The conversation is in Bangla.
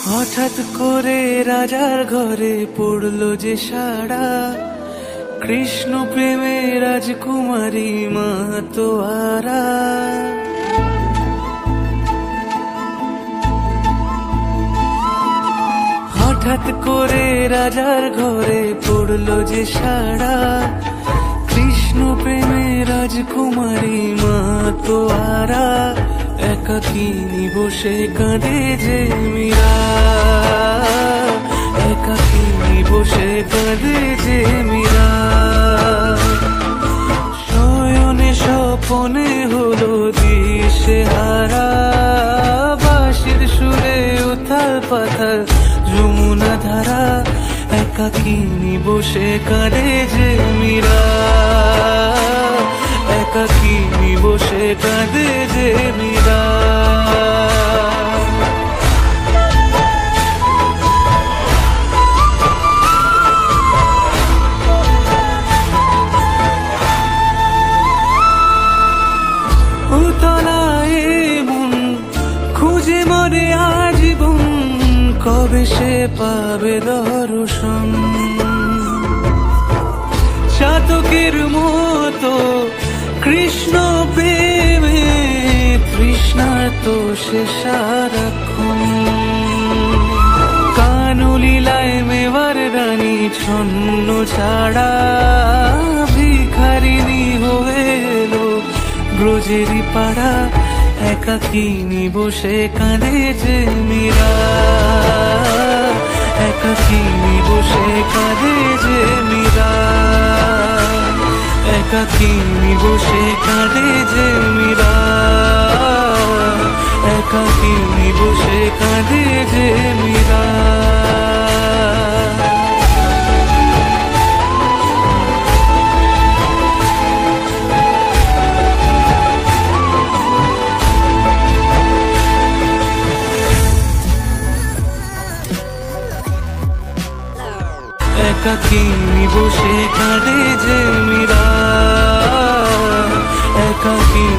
হঠাৎ করে রাজার ঘরে পড়লো যে সাড়া, কৃষ্ণ প্রেমে রাজকুমারী মাতোয়ারা। হঠাৎ করে রাজার ঘরে পড়লো যে সাড়া, কৃষ্ণ প্রেমে রাজকুমারী মাতোয়ারা। একাকিনী বসে কাঁদে যে মীরা, একাকিনী বসে কাঁদে যে মীরা। শয়নে স্বপনে হলো দিশেহারা, বাঁশির সুরে উথাল পাথাল যমুনা ধারা। একাকিনী বসে কাঁদে যে মীরা, একাকিনী বসে কাঁদে যে মীরা। উতলায় মন খুঁজে মরে আজীবন, কবে সে পাবে দর্শন। চাতকের মতো কৃষ্ণ প্রেমে তৃষ্ণার্ত সে সারাক্ষণ। কানলীলায় মেবার রানী ছন্ন ছাড়া, ভিখারিণী হয়ে এলো ব্রজেরই পাড়া। একাকিনী বসে কাঁদে যে মীরা, একাকিনী বসে কাঁদে যে মীরা, একাকিনী বসে কাঁদে যে মীরা, একাকিনী বসে কাঁদে যে মীরা। একাকিনী বসে কাঁদে যে মীরা, একাকিনী